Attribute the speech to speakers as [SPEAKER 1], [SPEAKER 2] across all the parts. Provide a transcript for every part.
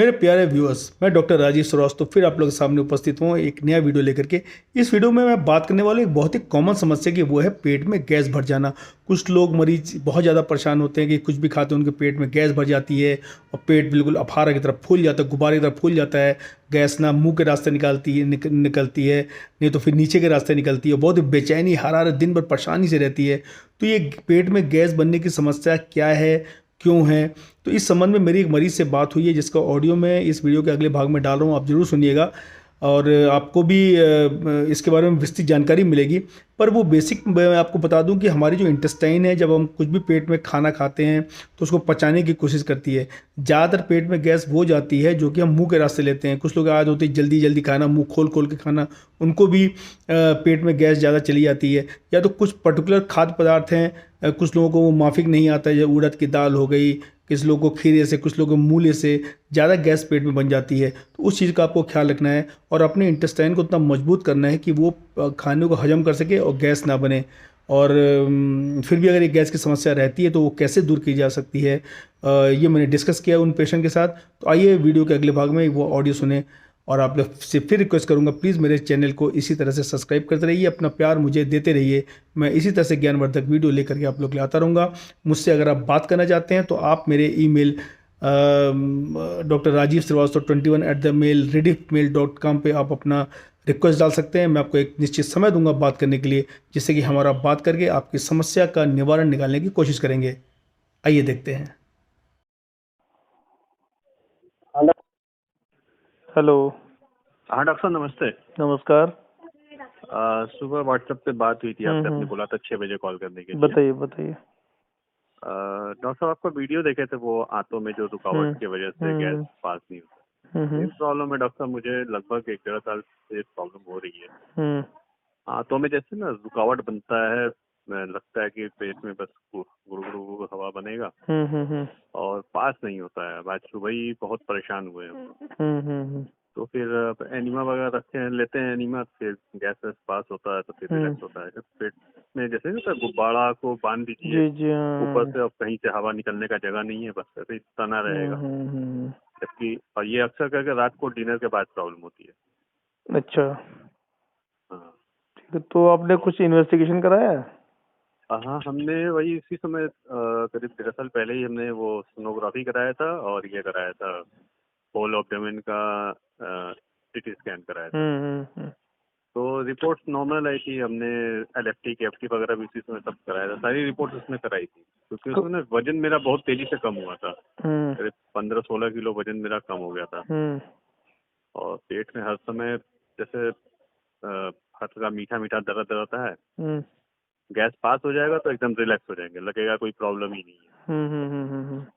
[SPEAKER 1] मेरे प्यारे व्यूअर्स, मैं डॉक्टर राजीव श्रीवास्तव फिर आप लोगों के सामने उपस्थित हूँ एक नया वीडियो लेकर के। इस वीडियो में मैं बात करने वाला एक बहुत ही कॉमन समस्या की वो है पेट में गैस भर जाना। कुछ लोग मरीज बहुत ज़्यादा परेशान होते हैं कि कुछ भी खाते हैं उनके पेट में गैस भर जाती है और पेट बिल्कुल अफारा की तरफ फूल जाता है, गुब्बारे की तरफ फूल जाता है। गैस ना मुंह के रास्ते निकलती है, नहीं तो फिर नीचे के रास्ते निकलती है। बहुत बेचैनी, हरारत, दिन भर परेशानी से रहती है। तो ये पेट में गैस बनने की समस्या क्या है, क्यों है? तो इस संबंध में मेरी एक मरीज से बात हुई है जिसका ऑडियो मैं इस वीडियो के अगले भाग में डाल रहा हूँ, आप जरूर सुनिएगा। और आपको भी इसके बारे में विस्तृत जानकारी मिलेगी। पर वो बेसिक मैं आपको बता दूं कि हमारी जो इंटेस्टाइन है, जब हम कुछ भी पेट में खाना खाते हैं तो उसको पचाने की कोशिश करती है। ज़्यादातर पेट में गैस वो जाती है जो कि हम मुंह के रास्ते लेते हैं। कुछ लोग आदत होती है जल्दी जल्दी खाना, मुंह खोल खोल के खाना, उनको भी पेट में गैस ज़्यादा चली जाती है। या तो कुछ पर्टिकुलर खाद्य पदार्थ हैं, कुछ लोगों को वो माफिक नहीं आता है, जैसे उड़द की दाल हो गई, किस लोगों को खीरे से, कुछ लोगों को मूले से ज़्यादा गैस पेट में बन जाती है। तो उस चीज़ का आपको ख्याल रखना है और अपने इंटेस्टाइन को उतना मजबूत करना है कि वो खाने को हजम कर सके और गैस ना बने। और फिर भी अगर ये गैस की समस्या रहती है तो वो कैसे दूर की जा सकती है, ये मैंने डिस्कस किया उन पेशेंट के साथ। तो आइए वीडियो के अगले भाग में वो ऑडियो सुने। और आप लोग से फिर रिक्वेस्ट करूंगा, प्लीज़ मेरे चैनल को इसी तरह से सब्सक्राइब करते रहिए, अपना प्यार मुझे देते रहिए। मैं इसी तरह से ज्ञानवर्धक वीडियो लेकर के आप लोग ले आता रहूँगा। मुझसे अगर आप बात करना चाहते हैं तो आप मेरे email doctor Rajiv Srivastava 21@rediffmail.com पे आप अपना रिक्वेस्ट डाल सकते हैं। मैं आपको एक निश्चित समय दूंगा बात करने के लिए, जिससे कि हमारा बात करके आपकी समस्या का निवारण निकालने की कोशिश करेंगे। आइए देखते हैं।
[SPEAKER 2] हेलो।
[SPEAKER 1] हेलो।
[SPEAKER 2] हाँ डॉक्टर साहब नमस्ते।
[SPEAKER 1] नमस्कार।
[SPEAKER 2] सुबह व्हाट्सएप पे बात हुई थी आपसे, आपने बोला था 6 बजे कॉल करने के लिए।
[SPEAKER 1] बताइए बताइए।
[SPEAKER 2] डॉक्टर साहब आपका वीडियो देखे थे, वो आंतों में जो रुकावट की वजह से गैस पास नहीं होता। सेम प्रॉब्लम है डॉक्टर साहब, मुझे लगभग 1-1.5 साल से प्रॉब्लम हो रही है। आंतों में जैसे ना रुकावट बनता है, लगता है कि पेट में बस गुड़गुड़ हवा बनेगा और पास नहीं होता है। अब आज सुबह ही बहुत परेशान हुए हैं। तो फिर एनिमा वगैरह रखते हैं, लेते हैं एनिमा, फिर गैस वैस पास होता है तो फिर रिलैक्स होता है। जब पेट में जैसे ना गुब्बारा को बांध दीजिए ऊपर से, अब कहीं से हवा निकलने का जगह नहीं है, बस ऐसे ही तना रहेगा। जबकि और ये अक्सर करके रात को डिनर के बाद प्रॉब्लम होती है।
[SPEAKER 1] अच्छा,
[SPEAKER 2] हाँ
[SPEAKER 1] ठीक है। तो आपने कुछ इन्वेस्टिगेशन कराया है?
[SPEAKER 2] हाँ, हमने वही इसी समय करीब 13 साल पहले ही हमने वो सोनोग्राफी कराया था और ये कराया था होल एब्डोमेन का सीटी स्कैन कराया था। तो रिपोर्ट नॉर्मल आई थी। हमने एलएफटी केएफटी वगैरह भी उसी समय सब कराया था, सारी रिपोर्ट उसमें कराई थी। क्योंकि उसमें ना वजन मेरा बहुत तेजी से कम हुआ था, करीब 15-16 किलो वजन मेरा कम हो गया था। और पेट में हर समय जैसे हल्का मीठा मीठा दर्द रहता है। गैस पास हो जाएगा तो एकदम रिलैक्स हो जाएंगे, लगेगा कोई प्रॉब्लम ही नहीं है।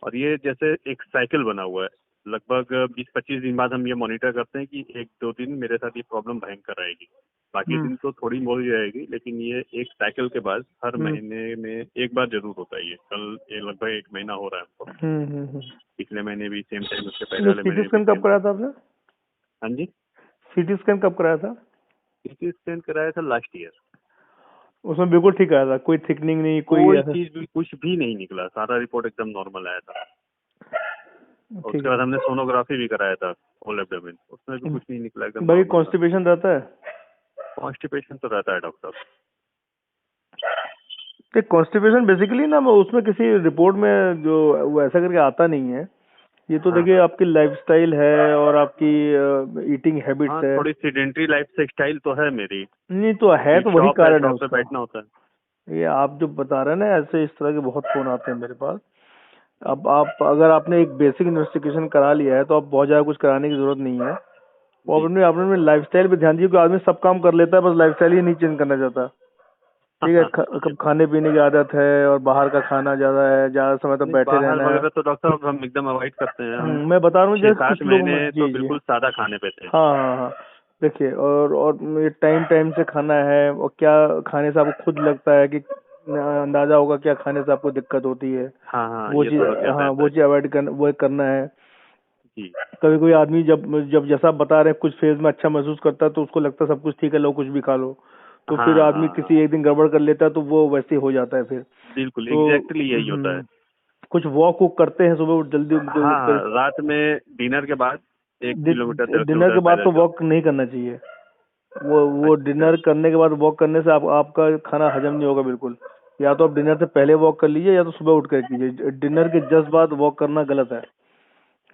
[SPEAKER 2] और ये जैसे एक साइकिल बना हुआ है, लगभग 20-25 दिन बाद हम ये मॉनिटर करते हैं कि 1-2 दिन मेरे साथ ये प्रॉब्लम भयंकर रहेगी, बाकी दिन तो थोड़ी बहुत ही रहेगी। लेकिन ये एक साइकिल के बाद हर महीने में एक बार जरूर होता है। ये कल ये लगभग 1 महीना हो रहा है हमको। पिछले महीने भी सेम टाइम, उसके पहले वाले महीने
[SPEAKER 1] सीटी स्कैन कब कराया था आपने?
[SPEAKER 2] हाँ जी,
[SPEAKER 1] सीटी स्कैन कब कराया था?
[SPEAKER 2] सीटी स्कैन कराया था लास्ट ईयर।
[SPEAKER 1] उसमें बिल्कुल ठीक आया था, कोई थिकनिंग नहीं,
[SPEAKER 2] कोई
[SPEAKER 1] ऐसा?
[SPEAKER 2] चीज भी कुछ भी नहीं निकला, सारा रिपोर्ट एकदम नॉर्मल आया था। और
[SPEAKER 1] ठीक
[SPEAKER 2] उसके
[SPEAKER 1] है।
[SPEAKER 2] बाद हमने सोनोग्राफी भी कराया था होल एब्डोमेन, उसमें भी कुछ नहीं निकला, एकदम
[SPEAKER 1] भाई
[SPEAKER 2] नॉर्मल था।
[SPEAKER 1] कॉन्स्टिपेशन रहता है?
[SPEAKER 2] कॉन्स्टिपेशन तो रहता है डॉक्टर।
[SPEAKER 1] कॉन्स्टिपेशन बेसिकली ना वो उसमें किसी रिपोर्ट में जो वो ऐसा करके आता नहीं है। ये तो
[SPEAKER 2] हाँ
[SPEAKER 1] देखिए
[SPEAKER 2] हाँ
[SPEAKER 1] आपकी लाइफस्टाइल है और आपकी ईटिंग हैबिट्स
[SPEAKER 2] हाँ,
[SPEAKER 1] है।
[SPEAKER 2] थोड़ी सीडेंट्री लाइफ स्टाइल तो है मेरी,
[SPEAKER 1] नहीं तो है,
[SPEAKER 2] क्योंकि
[SPEAKER 1] तो वही
[SPEAKER 2] शॉप है,
[SPEAKER 1] कारण है
[SPEAKER 2] शॉप पे
[SPEAKER 1] उसका।
[SPEAKER 2] बैठना होता है।
[SPEAKER 1] ये आप जो बता रहे हैं ना, ऐसे इस तरह के बहुत फोन आते हैं मेरे पास। अब आप अगर आपने एक बेसिक इन्वेस्टिगेशन करा लिया है तो आप बहुत ज्यादा कुछ कराने की जरूरत नहीं है। वो
[SPEAKER 2] जी
[SPEAKER 1] अपने अपने लाइफस्टाइल पे ध्यान दीजिए, क्योंकि आदमी सब काम कर लेता है, बस लाइफस्टाइल ही नहीं चेंज करना चाहता। ठीक है,
[SPEAKER 2] ये
[SPEAKER 1] कब
[SPEAKER 2] तो
[SPEAKER 1] खाने पीने की आदत है और बाहर का खाना ज्यादा है, ज्यादा समय तक
[SPEAKER 2] नहीं,
[SPEAKER 1] बैठे
[SPEAKER 2] बाहर
[SPEAKER 1] रहना है।
[SPEAKER 2] वगैरह तो डॉक्टर साहब हम एकदम अवॉइड करते हैं। हम
[SPEAKER 1] मैं बता रहा हूँ जैसे कुछ
[SPEAKER 2] 6-7
[SPEAKER 1] लोग
[SPEAKER 2] महीने तो
[SPEAKER 1] जी जी।
[SPEAKER 2] बिल्कुल सादा खाने पे थे।
[SPEAKER 1] हाँ हाँ हाँ। देखिए, और ये टाइम टाइम से खाना है, और क्या खाने से आपको खुद लगता है कि अंदाजा होगा क्या खाने से आपको दिक्कत होती है।
[SPEAKER 2] हाँ हाँ,
[SPEAKER 1] वो
[SPEAKER 2] ये
[SPEAKER 1] चीज,
[SPEAKER 2] तो रहता
[SPEAKER 1] हाँ,
[SPEAKER 2] है
[SPEAKER 1] वो चीज अवॉइड करना, वो करना है।
[SPEAKER 2] जी।
[SPEAKER 1] कभी कोई आदमी जब जब जैसा आप बता रहे हैं कुछ फेज में अच्छा महसूस करता है तो उसको लगता है सब कुछ ठीक है, लो कुछ भी खा लो। तो
[SPEAKER 2] हाँ
[SPEAKER 1] फिर आदमी
[SPEAKER 2] हाँ हाँ,
[SPEAKER 1] किसी एक दिन गड़बड़ कर लेता है तो वो वैसे ही हो जाता है फिर।
[SPEAKER 2] बिल्कुल
[SPEAKER 1] तो
[SPEAKER 2] एग्जैक्टली यही होता है।
[SPEAKER 1] कुछ वॉक वॉक करते हैं सुबह जल्दी
[SPEAKER 2] हाँ, रात में डिनर के बाद 1 किलोमीटर 1.5
[SPEAKER 1] डिनर के
[SPEAKER 2] किलोमीटर
[SPEAKER 1] बाद तो
[SPEAKER 2] पैदल
[SPEAKER 1] वॉक नहीं करना चाहिए। वो डिनर करने के बाद वॉक करने से आपका खाना हजम नहीं होगा बिल्कुल। या तो आप डिनर से पहले वॉक कर लीजिए या तो सुबह उठ कर कीजिए। डिनर के जस्ट बाद वॉक करना गलत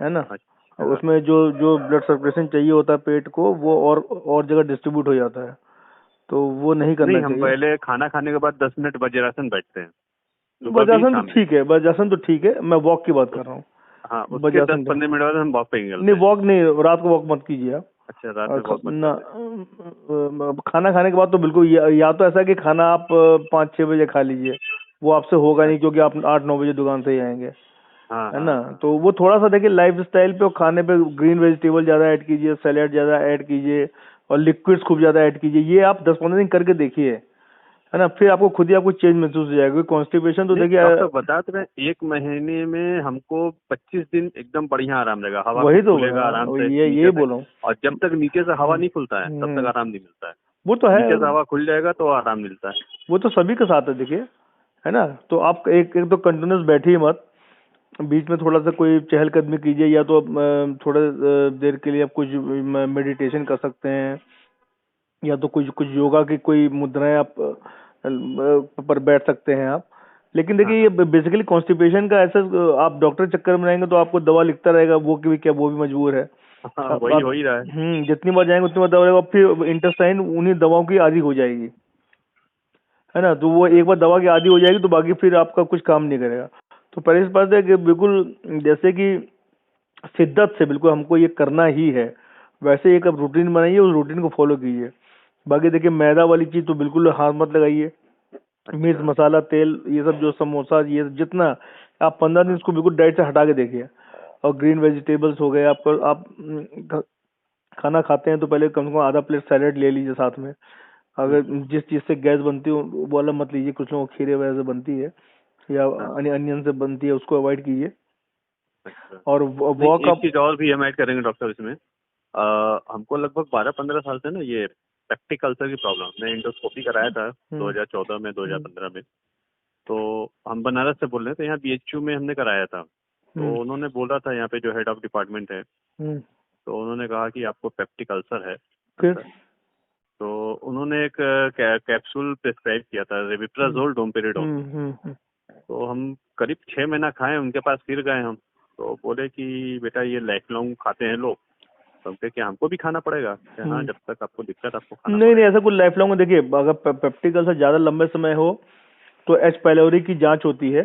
[SPEAKER 1] है ना।
[SPEAKER 2] अच्छा।
[SPEAKER 1] उसमें जो जो ब्लड सर्कुलेशन चाहिए होता है पेट को वो और जगह डिस्ट्रीब्यूट हो जाता है, तो वो नहीं करना
[SPEAKER 2] नहीं, हम
[SPEAKER 1] चाहिए।
[SPEAKER 2] पहले खाना खाने के बाद 10 मिनट वज्रासन बैठते हैं, सुबह भी
[SPEAKER 1] वज्रासन तो
[SPEAKER 2] शाम भी।
[SPEAKER 1] ठीक है, वज्रासन तो ठीक है, मैं वॉक की बात कर रहा हूँ।
[SPEAKER 2] हाँ, उसके
[SPEAKER 1] वज्रासन
[SPEAKER 2] 10-15 मिनट बाद हम वॉक पे निकलते
[SPEAKER 1] नहीं,
[SPEAKER 2] हैं।
[SPEAKER 1] वॉक नहीं, रात को वॉक मत कीजिए आप।
[SPEAKER 2] अच्छा, रात में वॉक मत
[SPEAKER 1] ना
[SPEAKER 2] करते।
[SPEAKER 1] खाना खाने के बाद तो बिल्कुल, या तो ऐसा कि खाना आप 5-6 बजे खा लीजिए, वो आपसे होगा नहीं क्योंकि आप 8-9 बजे दुकान से ही आएंगे,
[SPEAKER 2] हाँ
[SPEAKER 1] है
[SPEAKER 2] हाँ
[SPEAKER 1] ना।
[SPEAKER 2] हाँ।
[SPEAKER 1] तो वो थोड़ा सा देखिए लाइफ स्टाइल पे और खाने पे ग्रीन वेजिटेबल ज्यादा ऐड कीजिए, सैलेड ज्यादा ऐड कीजिए और लिक्विड्स खूब ज्यादा ऐड कीजिए। ये आप 10-15 दिन करके देखिए, है ना, फिर आपको खुद ही आपको चेंज महसूस हो जाएगा। कॉन्स्टिपेशन तो
[SPEAKER 2] नहीं,
[SPEAKER 1] देखिए
[SPEAKER 2] डॉक्टर बता तो रहे हैं, 1 महीने में हमको 25 दिन एकदम बढ़िया आराम रहेगा, हवा
[SPEAKER 1] वही
[SPEAKER 2] खूब
[SPEAKER 1] तो
[SPEAKER 2] खुलेगा आराम से
[SPEAKER 1] ये
[SPEAKER 2] नीचे
[SPEAKER 1] यही
[SPEAKER 2] से।
[SPEAKER 1] बोल रहा हूँ।
[SPEAKER 2] और जब तक नीचे से हवा नहीं खुलता है तब तक
[SPEAKER 1] हम्म,
[SPEAKER 2] आराम नहीं मिलता है।
[SPEAKER 1] वो तो है,
[SPEAKER 2] नीचे से हवा खुल जाएगा तो आराम मिलता है।
[SPEAKER 1] वो तो सभी के साथ है देखिए, है ना। तो आप एक तो कंटिन्यूस बैठिए मत, बीच में थोड़ा सा कोई चहलकदमी कीजिए, या तो आप थोड़ा देर के लिए आप कुछ मेडिटेशन कर सकते हैं, या तो कुछ कुछ योगा की कोई मुद्राएं आप पर बैठ सकते हैं आप। लेकिन
[SPEAKER 2] हाँ
[SPEAKER 1] देखिए ये
[SPEAKER 2] हाँ
[SPEAKER 1] बेसिकली कॉन्स्टिपेशन का ऐसा, आप डॉक्टर के चक्कर में रहेंगे तो आपको दवा लिखता रहेगा, वो भी क्या, वो भी मजबूर है।
[SPEAKER 2] हाँ, वही
[SPEAKER 1] आप
[SPEAKER 2] हो ही रहा है।
[SPEAKER 1] जितनी बार जाएंगे उतनी बार दवा लेगा, फिर इंटेस्टाइन उन्हीं दवाओं की आदी हो जाएगी, है ना। तो वो एक बार दवा की आदी हो जाएगी तो बाकी फिर आपका कुछ काम नहीं करेगा। तो पहले इस बात है कि बिल्कुल जैसे कि शिद्दत से बिल्कुल हमको ये करना ही है, वैसे एक आप रूटीन बनाइए, उस रूटीन को फॉलो कीजिए। बाकी देखिए मैदा वाली चीज तो बिल्कुल हाथ मत लगाइए। मिर्च
[SPEAKER 2] अच्छा।
[SPEAKER 1] मसाला तेल ये सब जो समोसा ये जितना, आप 15 दिन
[SPEAKER 2] हाँ
[SPEAKER 1] इसको बिल्कुल डाइट से हटा के देखिए। और ग्रीन वेजिटेबल्स हो गए आपको, आप खाना खाते हैं तो पहले कम से कम आधा प्लेट सैलेड ले लीजिए साथ में। अगर
[SPEAKER 2] हम्म।
[SPEAKER 1] जिस चीज से गैस बनती है वो वाला मत लीजिए, कुछ लोगों को खीरे वगैरह से बनती है या
[SPEAKER 2] हाँ
[SPEAKER 1] अनियन से बनती है, उसको अवॉइड कीजिए।
[SPEAKER 2] अच्छा।
[SPEAKER 1] और
[SPEAKER 2] नहीं,
[SPEAKER 1] वॉक
[SPEAKER 2] एक
[SPEAKER 1] आप
[SPEAKER 2] चीज और भी हम ऐड करेंगे डॉक्टर इसमें। हमको लगभग 12-15 साल से ना ये पेप्टिक अल्सर की प्रॉब्लम, मैं इंडोस्कोपी कराया था 2014 में 2015 में। तो हम बनारस से बोल रहे हैं, तो यहाँ बीएचयू में हमने कराया था। तो उन्होंने बोला था, यहाँ पे जो हेड ऑफ डिपार्टमेंट है, तो उन्होंने कहा कि आपको पेप्टिक अल्सर है
[SPEAKER 1] फिर
[SPEAKER 2] अंदर। तो उन्होंने एक कैप्सूल प्रिस्क्राइब किया था, रेविप्राजोल डोम्पेरिडोन। तो हम करीब 6 महीना खाए, उनके पास फिर गए हम। तो बोले कि बेटा ये लाइफ लॉन्ग खाते हैं लोग। तो हम कहे कि हमको भी खाना पड़ेगा? कि हाँ, जब तक आपको दिक्कत आपको खाना
[SPEAKER 1] नहीं नहीं,
[SPEAKER 2] पड़ेगा।
[SPEAKER 1] ऐसा कुछ लाइफ लॉन्ग देखिए, अगर पेप्टिक अल्सर ज्यादा लंबे समय हो तो एच पाइलोरी की जांच होती है।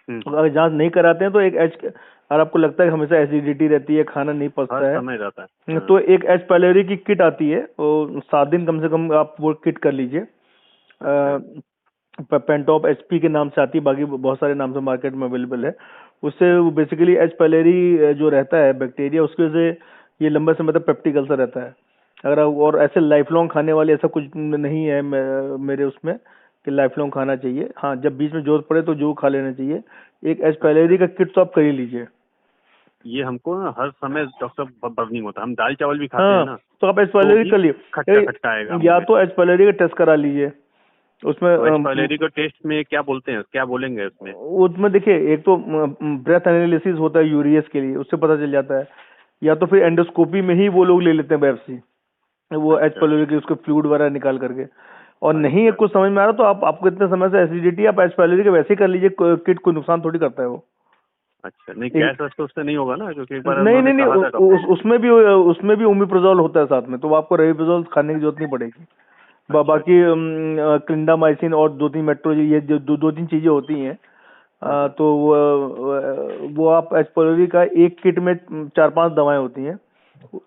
[SPEAKER 1] अगर जांच नहीं कराते हैं तो एक एच, अगर आपको लगता है कि हमेशा एसिडिटी रहती है, खाना नहीं
[SPEAKER 2] हर
[SPEAKER 1] पचता है,
[SPEAKER 2] समय रहता है।
[SPEAKER 1] तो एक एच पाइलोरी की किट आती है, वो 7 दिन कम से कम आप वो किट कर लीजिए।
[SPEAKER 2] अच्छा
[SPEAKER 1] पेंटॉप एचपी के नाम से आती है, बाकी बहुत सारे नाम से मार्केट में अवेलेबल है। उससे बेसिकली एच पाइलेरी जो रहता है बैक्टीरिया, उसके वजह से ये लंबे समय तक पेप्टिक अल्सर रहता है। अगर और ऐसे लाइफ लॉन्ग खाने वाले ऐसा कुछ नहीं है मेरे उसमें कि लाइफ लॉन्ग खाना चाहिए। हाँ, जब बीच में जरूरत पड़े तो जो खा लेना चाहिए। एक एच पाइलेरी
[SPEAKER 2] अच्छा।
[SPEAKER 1] का किट तो आप कर ही लीजिए।
[SPEAKER 2] ये हमको ना हर समय डॉक्टर बर्निंग होता है, हम दाल चावल भी खाते हैं
[SPEAKER 1] हाँ,
[SPEAKER 2] ना,
[SPEAKER 1] तो आप एच
[SPEAKER 2] तो
[SPEAKER 1] पाइलेरी
[SPEAKER 2] भी
[SPEAKER 1] कर
[SPEAKER 2] खट्टा
[SPEAKER 1] लिए,
[SPEAKER 2] खट्टा आएगा मुंह
[SPEAKER 1] या
[SPEAKER 2] में।
[SPEAKER 1] तो एच पाइलेरी का टेस्ट करा लीजिए। उसमें
[SPEAKER 2] तो एच पाइलेरी को टेस्ट में क्या बोलते हैं, क्या बोलेंगे उसमें?
[SPEAKER 1] उसमें देखिए एक तो ब्रेथ एनालिसिस होता है यूरियस के लिए, उससे पता चल जाता है। या तो फिर एंडोस्कोपी में ही वो लोग ले लेते हैं बायोप्सी, वो एच
[SPEAKER 2] अच्छा
[SPEAKER 1] पाइलोरी की उसके फ्लूइड वगैरह निकाल करके। और नहीं है
[SPEAKER 2] अच्छा
[SPEAKER 1] कुछ समझ में आ रहा तो आप, आपको इतने समय से एसिडिटी, आप एच पाइलोरी के वैसे ही कर लीजिए, किट कोई नुकसान थोड़ी करता है वो।
[SPEAKER 2] अच्छा। नहीं,
[SPEAKER 1] एक,
[SPEAKER 2] गैस वैस तो उससे नहीं होगा ना, क्योंकि एक बार
[SPEAKER 1] नहीं नहीं
[SPEAKER 2] उन्होंने
[SPEAKER 1] नहीं,
[SPEAKER 2] कहा था डॉक्टर ने।
[SPEAKER 1] उसमें भी ओमिप्रोजोल होता है साथ में, तो आपको रेविप्रोजोल खाने की जरूरत नहीं पड़ेगी।
[SPEAKER 2] अच्छा
[SPEAKER 1] बाकी
[SPEAKER 2] अच्छा।
[SPEAKER 1] क्लिंडामाइसिन और 2-3 मेट्रो, ये जो 2-3 चीजें होती हैं।
[SPEAKER 2] हाँ हाँ।
[SPEAKER 1] तो वो आप एस्पोलरी का एक किट में 4-5 दवाएं होती हैं,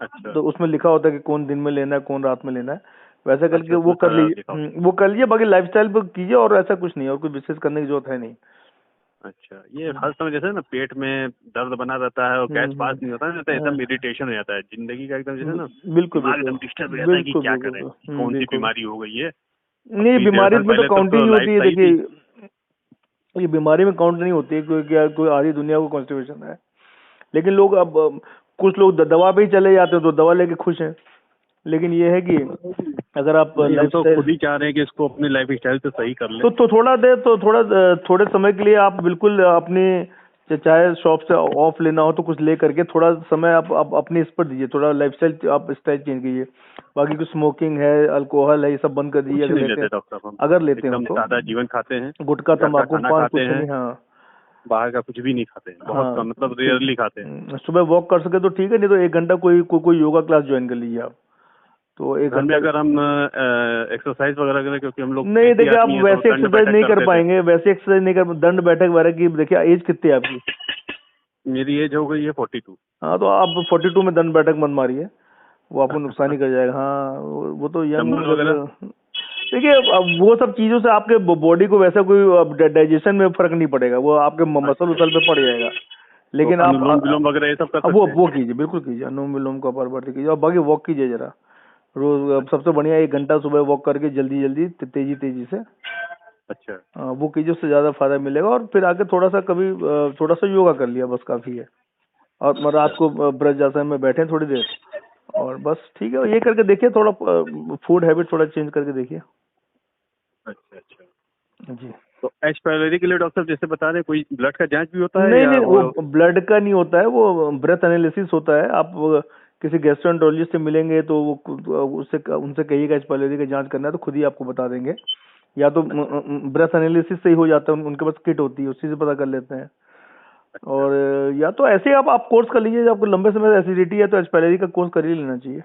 [SPEAKER 2] अच्छा
[SPEAKER 1] तो उसमें लिखा होता है कि कौन दिन में लेना है, कौन रात में लेना है, वैसा करके
[SPEAKER 2] अच्छा,
[SPEAKER 1] वो
[SPEAKER 2] उसमें
[SPEAKER 1] कर
[SPEAKER 2] सारा लिखा
[SPEAKER 1] लीजिए। वो कर लीजिए, बाकी लाइफस्टाइल पर कीजिए और ऐसा कुछ नहीं, और कुछ विशेष करने की जरूरत है नहीं।
[SPEAKER 2] होता। अच्छा, ये हर समय जैसे ना पेट में दर्द बना रहता है और गैस पास नहीं होता है ना, तो एकदम इरिटेशन हो जाता है जिंदगी का, एकदम जैसे ना
[SPEAKER 1] बिल्कुल
[SPEAKER 2] दिमाग
[SPEAKER 1] बिल्कुल
[SPEAKER 2] एकदम डिस्टर्ब हो जाता है कि
[SPEAKER 1] बिल्कुल
[SPEAKER 2] क्या
[SPEAKER 1] बिल्कुल
[SPEAKER 2] करें, कौन सी
[SPEAKER 1] बिल्कुल।
[SPEAKER 2] बीमारी हो गई है।
[SPEAKER 1] नहीं,
[SPEAKER 2] अभी 1.5
[SPEAKER 1] बीमारी
[SPEAKER 2] साल
[SPEAKER 1] में तो
[SPEAKER 2] पहले तक
[SPEAKER 1] काउंटिंग
[SPEAKER 2] तो
[SPEAKER 1] नहीं
[SPEAKER 2] लाइफ
[SPEAKER 1] होती है
[SPEAKER 2] सही थी।
[SPEAKER 1] देखिए, ये बीमारी में काउंट नहीं होती है, क्योंकि क्या कोई आधी दुनिया को कॉन्स्टिपेशन है। लेकिन लोग अब कुछ लोग दवा पे ही चले जाते हैं तो दवा लेके खुश हैं। लेकिन ये है कि अगर आप
[SPEAKER 2] नहीं, हम
[SPEAKER 1] लाइफ
[SPEAKER 2] तो
[SPEAKER 1] स्टाइल,
[SPEAKER 2] खुद ही चाह रहे हैं कि इसको अपनी लाइफ स्टाइल से सही कर ले।
[SPEAKER 1] तो थोड़ा देर, तो थोड़ा थोड़े समय के लिए आप बिल्कुल अपनी
[SPEAKER 3] चाहे शॉप से ऑफ लेना हो तो कुछ ले करके थोड़ा समय आप अपने इस पर दीजिए, थोड़ा लाइफस्टाइल आप स्टाइल चेंज कीजिए। बाकी कुछ स्मोकिंग है, अल्कोहल है, ये सब बंद कर दीजिए
[SPEAKER 2] कुछ
[SPEAKER 3] अगर
[SPEAKER 2] नहीं
[SPEAKER 3] लेते
[SPEAKER 2] लेते
[SPEAKER 3] हैं,
[SPEAKER 2] डॉक्टर साहब, हम
[SPEAKER 3] अगर लेते हो
[SPEAKER 2] एकदम
[SPEAKER 3] तो।
[SPEAKER 2] सादा जीवन खाते हैं,
[SPEAKER 3] गुटखा,
[SPEAKER 2] घर का
[SPEAKER 3] तंबाकू,
[SPEAKER 2] खाना
[SPEAKER 3] पान
[SPEAKER 2] खाते
[SPEAKER 3] कुछ
[SPEAKER 2] हैं,
[SPEAKER 3] नहीं। हाँ
[SPEAKER 2] बाहर का कुछ भी नहीं खाते हैं, बहुत कम, मतलब
[SPEAKER 3] ठीक।
[SPEAKER 2] रेयरली खाते हैं।
[SPEAKER 3] सुबह वॉक कर सके तो ठीक है, नहीं तो 1 घंटा कोई योगा क्लास ज्वाइन कर लीजिए आप, तो 1
[SPEAKER 2] घर में
[SPEAKER 3] घंटा।
[SPEAKER 2] अगर हम एक्सरसाइज वगैरह करें, क्योंकि हम लोग
[SPEAKER 3] नहीं
[SPEAKER 2] ऐसे
[SPEAKER 3] देखिए, आप
[SPEAKER 2] आदमी हैं तो
[SPEAKER 3] वैसे
[SPEAKER 2] दंड
[SPEAKER 3] एक्सरसाइज
[SPEAKER 2] बैठक
[SPEAKER 3] नहीं कर
[SPEAKER 2] करते थे।
[SPEAKER 3] पाएंगे, वैसे एक्सरसाइज नहीं कर, दंड बैठक वगैरह की। देखिए एज कितनी है आपकी?
[SPEAKER 2] मेरी एज हो गई है 42।
[SPEAKER 3] हाँ तो आप 42 में दंड बैठक मत मारिए, वो आपको नुकसान ही कर जाएगा। हाँ वो तो यंग
[SPEAKER 2] डंबल
[SPEAKER 3] जब,
[SPEAKER 2] वगैरह।
[SPEAKER 3] देखिए अब वो सब चीजों से आपके बॉडी को वैसा कोई डाइजेशन में फर्क नहीं पड़ेगा, वो आपके मसल
[SPEAKER 2] अच्छा,
[SPEAKER 3] उसल पे पड़ जाएगा।
[SPEAKER 2] तो
[SPEAKER 3] लेकिन आप
[SPEAKER 2] अनुलोम विलोम वगैरह ये सब कर
[SPEAKER 3] अब
[SPEAKER 2] सकते हैं?
[SPEAKER 3] वो कीजिए, बिल्कुल कीजिए, अनुलोम विलोम का कपालभाति कीजिए, और बाकी वॉक कीजिए जरा रोज। अब सबसे बढ़िया 1 घंटा सुबह वॉक करके जल्दी जल्दी तेजी तेजी से,
[SPEAKER 2] अच्छा,
[SPEAKER 3] वो कीजिए, उससे ज्यादा फायदा मिलेगा। और फिर आके थोड़ा सा कभी थोड़ा सा योगा कर लिया, बस काफी है। और रात को ब्रज आसन में बैठे थोड़ी देर, और बस ठीक है। ये करके देखिए, थोड़ा फूड हैबिट थोड़ा चेंज करके देखिए।
[SPEAKER 2] अच्छा, अच्छा।
[SPEAKER 3] जी
[SPEAKER 2] तो एच पाइलोरी के लिए डॉक्टर साहब जैसे बता रहे हैं, कोई ब्लड का जांच भी होता है
[SPEAKER 3] नहीं
[SPEAKER 2] या
[SPEAKER 3] नहीं,
[SPEAKER 2] वो?
[SPEAKER 3] वो ब्लड का नहीं होता है, वो ब्रेथ एनालिसिस होता है। आप किसी गैस्ट्रोएंटरोलॉजिस्ट से मिलेंगे तो वो उससे उनसे कहिएगा एच पाइलोरी का जांच करना है, तो खुद ही आपको बता देंगे। या तो ब्रेथ एनालिसिस से ही हो जाता है, उनके पास किट होती है, उसी से पता कर लेते हैं।
[SPEAKER 2] अच्छा,
[SPEAKER 3] और या तो ऐसे ही आप कोर्स कर लीजिए, जब आपको लंबे समय से एसिडिटी है तो एच पाइलोरी का कोर्स कर ही लेना चाहिए।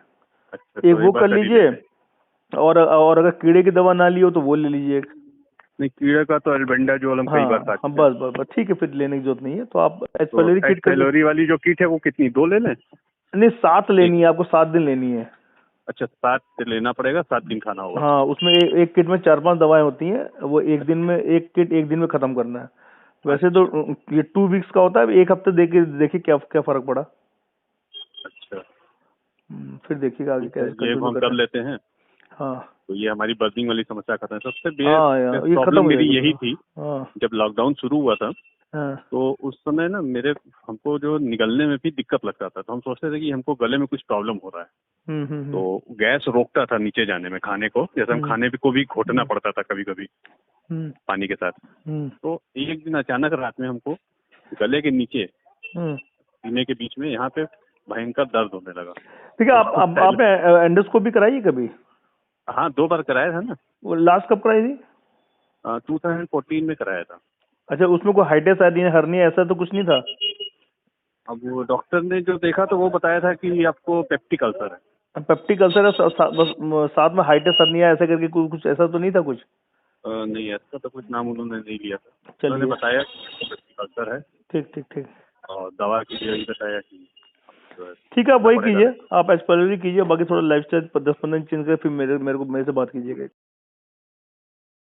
[SPEAKER 2] अच्छा,
[SPEAKER 3] एक
[SPEAKER 2] तो
[SPEAKER 3] वो
[SPEAKER 2] एक बार
[SPEAKER 3] कर
[SPEAKER 2] कर ही
[SPEAKER 3] लीजिए,
[SPEAKER 2] लेते हैं।
[SPEAKER 3] और अगर कीड़े की दवा ना ली हो तो वो ले लीजिए एक।
[SPEAKER 2] नहीं, कीड़े का तो एल्बेंडाजोल हम कई बार खा
[SPEAKER 3] हाँ
[SPEAKER 2] चुके हैं।
[SPEAKER 3] बस ठीक है, फिर लेने की जरूरत नहीं है, तो आप एच
[SPEAKER 2] तो
[SPEAKER 3] पाइलोरी
[SPEAKER 2] एच
[SPEAKER 3] किट कर ली।
[SPEAKER 2] पाइलोरी वाली जो किट है वो कितनी, 2 ले लें?
[SPEAKER 3] नहीं 7
[SPEAKER 2] एक।
[SPEAKER 3] लेनी है आपको, 7 दिन लेनी है।
[SPEAKER 2] अच्छा, 7 लेना पड़ेगा, 7 दिन खाना होगा।
[SPEAKER 3] हाँ उसमें एक किट में 4-5 दवाएं होती हैं, वो एक दिन में, एक किट एक दिन में खत्म करना है। वैसे तो
[SPEAKER 2] अच्छा,
[SPEAKER 3] ये 2 वीक्स का होता है, 1 हफ्ते देखिए क्या क्या फर्क पड़ा।
[SPEAKER 2] अच्छा।
[SPEAKER 3] फिर देखिएगा आगे
[SPEAKER 2] ठीक है,
[SPEAKER 3] कैसे
[SPEAKER 2] ये
[SPEAKER 3] कंटिन्यू
[SPEAKER 2] हम
[SPEAKER 3] करना
[SPEAKER 2] कर
[SPEAKER 3] है।
[SPEAKER 2] लेते हैं।
[SPEAKER 3] हाँ
[SPEAKER 2] तो ये हमारी बर्निंग वाली समस्या खत्म है। सबसे
[SPEAKER 3] हाँ
[SPEAKER 2] बेस्ट
[SPEAKER 3] यार, ये खत्म
[SPEAKER 2] प्रॉब्लम
[SPEAKER 3] हो
[SPEAKER 2] मेरी
[SPEAKER 3] जाएगी
[SPEAKER 2] यही
[SPEAKER 3] पूरा।
[SPEAKER 2] थी,
[SPEAKER 3] हाँ
[SPEAKER 2] जब लॉकडाउन शुरू हुआ था।
[SPEAKER 3] हाँ
[SPEAKER 2] तो उस समय ना हमको जो निगलने में भी दिक्कत लगता था, तो हम सोचते थे कि हमको गले में कुछ प्रॉब्लम हो रहा है।
[SPEAKER 3] हम्म।
[SPEAKER 2] तो गैस रोकता था नीचे जाने में खाने को, जैसे हम
[SPEAKER 3] हम्म
[SPEAKER 2] खाने को भी घोटना पड़ता था कभी कभी
[SPEAKER 3] हम्म
[SPEAKER 2] पानी के साथ।
[SPEAKER 3] हम्म
[SPEAKER 2] तो एक दिन अचानक रात में हमको गले के नीचे,
[SPEAKER 3] हम्म।
[SPEAKER 2] सीने के बीच में, यहाँ पे भयंकर दर्द होने लगा।
[SPEAKER 3] ठीक है,
[SPEAKER 2] तो
[SPEAKER 3] आप
[SPEAKER 2] उस टाइम,
[SPEAKER 3] आपने एंडोस्कोपी कराई कभी?
[SPEAKER 2] हाँ 2 बार कराया था ना।
[SPEAKER 3] वो लास्ट कब कराई थी?
[SPEAKER 2] 2014 में कराया था।
[SPEAKER 3] अच्छा, उसमें कोई हाइटिस हर्निया ऐसा तो कुछ नहीं था?
[SPEAKER 2] अब वो डॉक्टर ने जो देखा तो वो बताया था कि आपको पेप्टिक अल्सर है।
[SPEAKER 3] पेप्टिक अल्सर है, बस साथ में हाइटिस हर्निया ऐसा करके कुछ ऐसा तो नहीं था कुछ?
[SPEAKER 2] नहीं, ऐसा तो कुछ नाम उन्होंने नहीं लिया था। उन्होंने
[SPEAKER 3] चलिए,
[SPEAKER 2] बताया कि आपको पेप्टिक अल्सर है,
[SPEAKER 3] ठीक ठीक ठीक।
[SPEAKER 2] और दवा के लिए यही बताया कि जो है
[SPEAKER 3] ठीक है, आप
[SPEAKER 2] करना
[SPEAKER 3] वही
[SPEAKER 2] पड़ेगा।
[SPEAKER 3] कीजिए, आप एक्सपायरी कीजिए, बाकी थोड़ा लाइफ स्टाइल 10-15 चेंज कर, फिर मेरे से बात कीजिएगा।